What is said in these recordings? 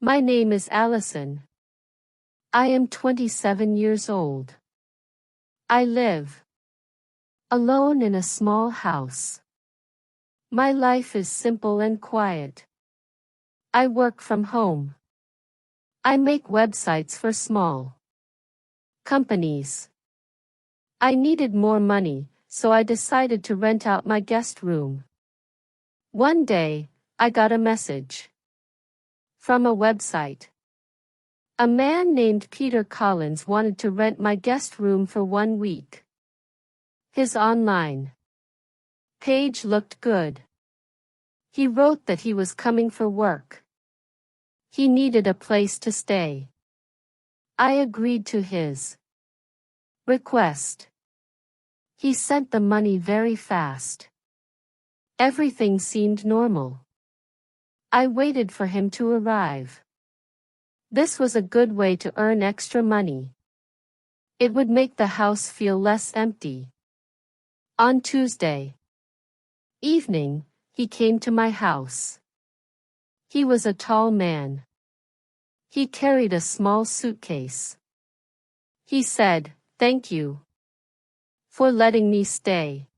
My name is Allison. I am 27 years old. I live alone in a small house. My life is simple and quiet. I work from home. I make websites for small companies. I needed more money, so I decided to rent out my guest room. One day, I got a message from a website. A man named Peter Collins wanted to rent my guest room for 1 week. His online page looked good. He wrote that he was coming for work. He needed a place to stay. I agreed to his request. He sent the money very fast. Everything seemed normal. I waited for him to arrive. This was a good way to earn extra money. It would make the house feel less empty. On Tuesday evening, he came to my house. He was a tall man. He carried a small suitcase. He said, "Thank you for letting me stay."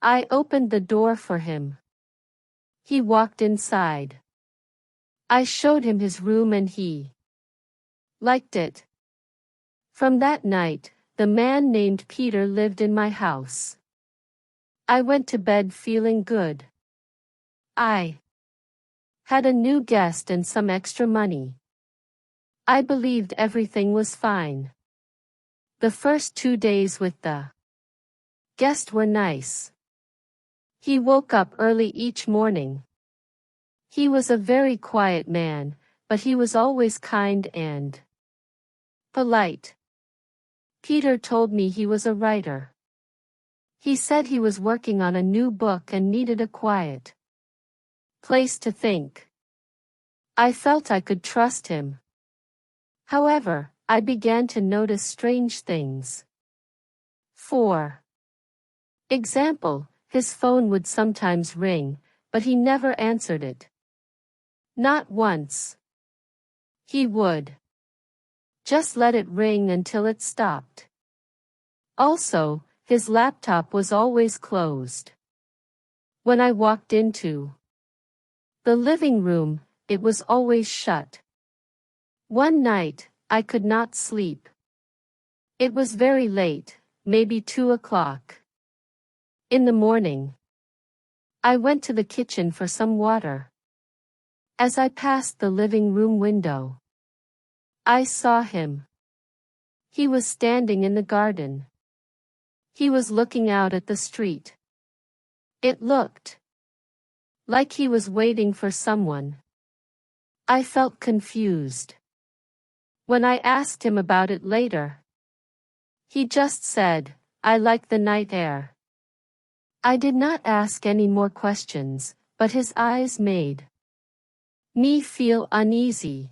I opened the door for him. He walked inside. I showed him his room and he liked it. From that night, the man named Peter lived in my house. I went to bed feeling good. I had a new guest and some extra money. I believed everything was fine. The first 2 days with the guest were nice. He woke up early each morning. He was a very quiet man, but he was always kind and polite. Peter told me he was a writer. He said he was working on a new book and needed a quiet place to think. I felt I could trust him. However, I began to notice strange things. For example, his phone would sometimes ring, but he never answered it. Not once. He would just let it ring until it stopped. Also, his laptop was always closed. When I walked into the living room, it was always shut. One night, I could not sleep. It was very late, maybe 2 o'clock. In the morning, I went to the kitchen for some water. As I passed the living room window, I saw him. He was standing in the garden. He was looking out at the street. It looked like he was waiting for someone. I felt confused. When I asked him about it later, he just said, "I like the night air." I did not ask any more questions, but his eyes made me feel uneasy.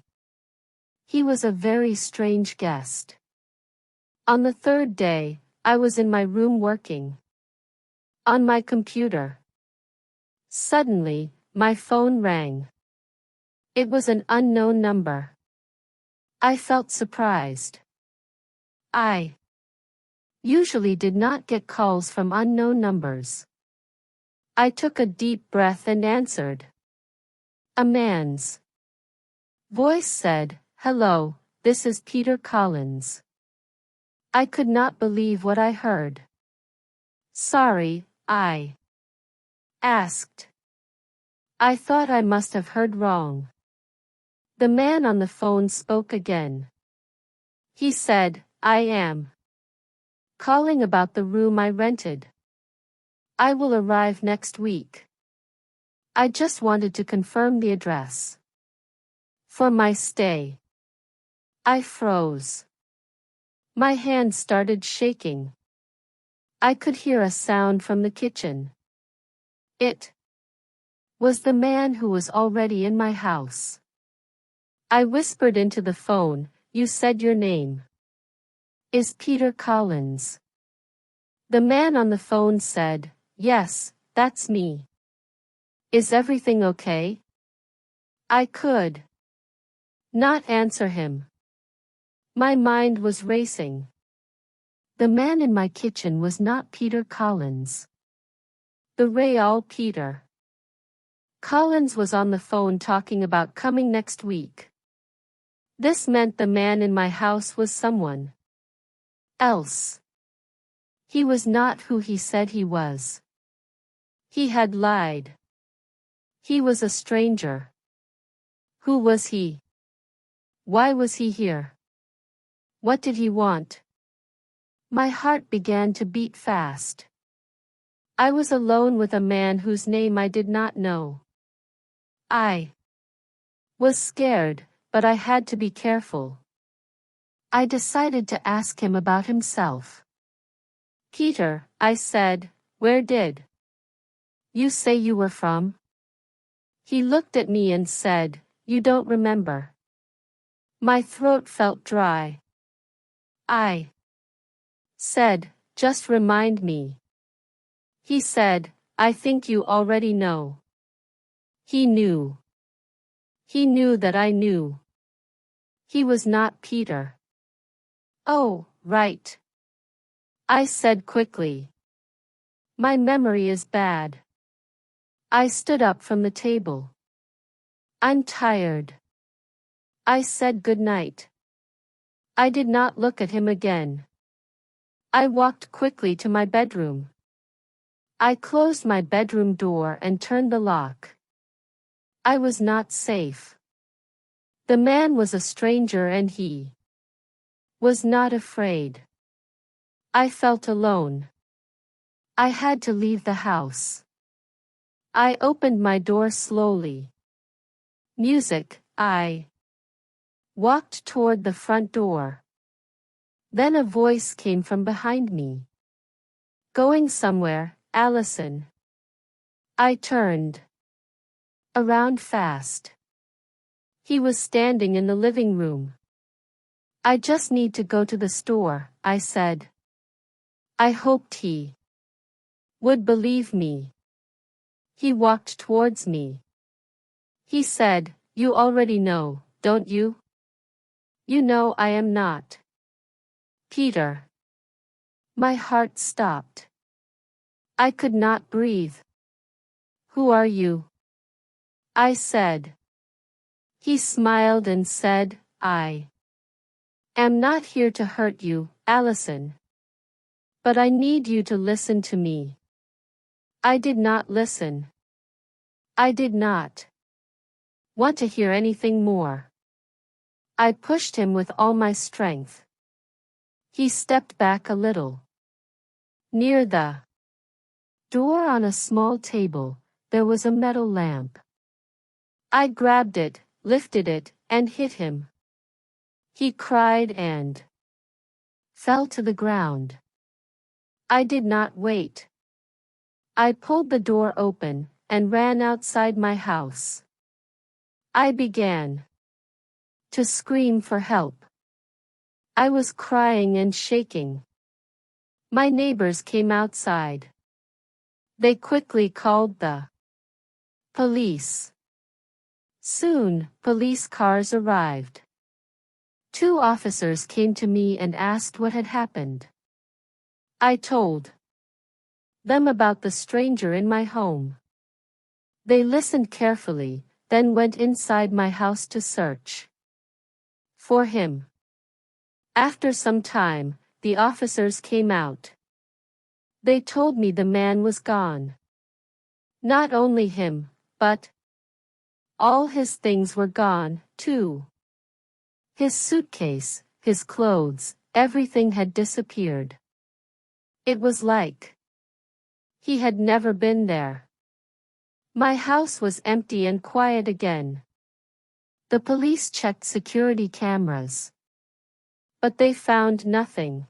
He was a very strange guest. On the third day, I was in my room working on my computer. Suddenly, my phone rang. It was an unknown number. I felt surprised. I usually did not get calls from unknown numbers. I took a deep breath and answered. A man's voice said, "Hello, this is Peter Collins." I could not believe what I heard. "Sorry," I asked. I thought I must have heard wrong. The man on the phone spoke again. He said, "I am calling about the room I rented. I will arrive next week. I just wanted to confirm the address for my stay." I froze. My hands started shaking. I could hear a sound from the kitchen. It was the man who was already in my house. I whispered into the phone, "You said your name is Peter Collins." The man on the phone said, "Yes, that's me. Is everything okay?" I could Not answer him. My mind was racing. The man in my kitchen was not Peter Collins. The real Peter. Collins was on the phone talking about coming next week. This meant the man in my house was someone else. He was not who he said he was. He had lied. He was a stranger. Who was he? Why was he here? What did he want? My heart began to beat fast. I was alone with a man whose name I did not know. I was scared, but I had to be careful. I decided to ask him about himself. Peter, I said, where did you say you were from? He looked at me and said, you don't remember. My throat felt dry. I said, just remind me. He said, I think you already know. He knew. He knew that I knew. He was not Peter. Oh, right. I said quickly. My memory is bad. I stood up from the table. I'm tired. I said good night. I did not look at him again. I walked quickly to my bedroom. I closed my bedroom door and turned the lock. I was not safe. The man was a stranger and he was not afraid. I felt alone. I had to leave the house. I opened my door slowly. Music, I walked toward the front door. Then a voice came from behind me. Going somewhere, Allison. I turned around fast. He was standing in the living room. I just need to go to the store, I said. I hoped he would believe me. He walked towards me. He said, you already know, don't you? You know I am not Peter. My heart stopped. I could not breathe. Who are you? I said. He smiled and said, I am not here to hurt you, Allison. But I need you to listen to me. I did not listen. I did not want to hear anything more. I pushed him with all my strength. He stepped back a little. Near the door on a small table, there was a metal lamp. I grabbed it, lifted it, and hit him. He cried and fell to the ground. I did not wait. I pulled the door open and ran outside my house. I began to scream for help. I was crying and shaking. My neighbors came outside. They quickly called the police. Soon, police cars arrived. 2 officers came to me and asked what had happened. I told them about the stranger in my home. They listened carefully, then went inside my house to search for him. After some time, the officers came out. They told me the man was gone. Not only him, but all his things were gone, too. His suitcase, his clothes, everything had disappeared. It was like he had never been there. My house was empty and quiet again. The police checked security cameras, but they found nothing.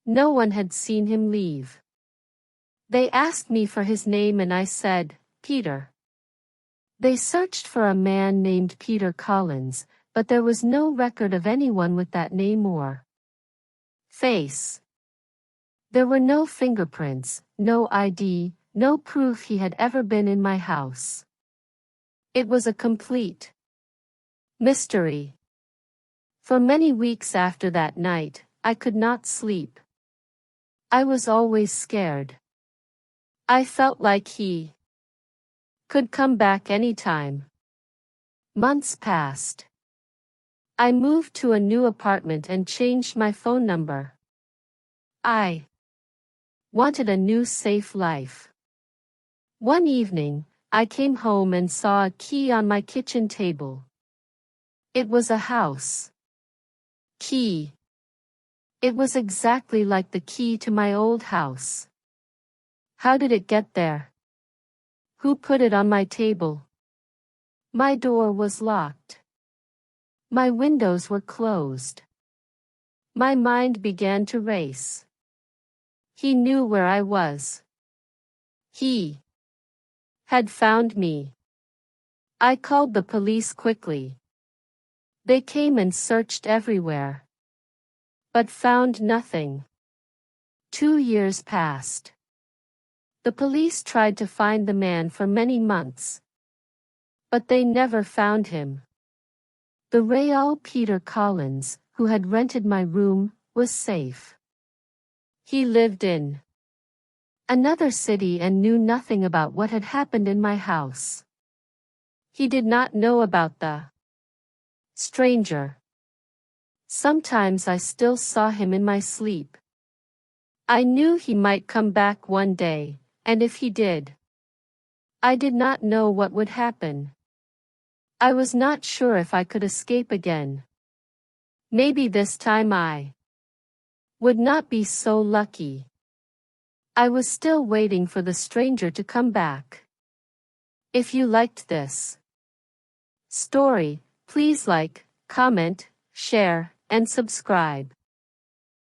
No one had seen him leave. They asked me for his name and I said, Peter. They searched for a man named Peter Collins, but there was no record of anyone with that name or face. There were no fingerprints, no ID, no proof he had ever been in my house. It was a complete Mystery. For many weeks after that night, I could not sleep. I was always scared. I felt like he could come back anytime. Months passed. I moved to a new apartment and changed my phone number. I wanted a new safe life. One evening, I came home and saw a key on my kitchen table. It was a house key. It was exactly like the key to my old house. How did it get there? Who put it on my table? My door was locked. My windows were closed. My mind began to race. He knew where I was. He had found me. I called the police quickly. They came and searched everywhere, but found nothing. 2 years passed. The police tried to find the man for many months, but they never found him. The real Peter Collins, who had rented my room, was safe. He lived in another city and knew nothing about what had happened in my house. He did not know about the stranger. Sometimes I still saw him in my sleep. I knew he might come back one day, and if he did, I did not know what would happen. I was not sure if I could escape again. Maybe this time I would not be so lucky. I was still waiting for the stranger to come back. If you liked this story, please like, comment, share, and subscribe.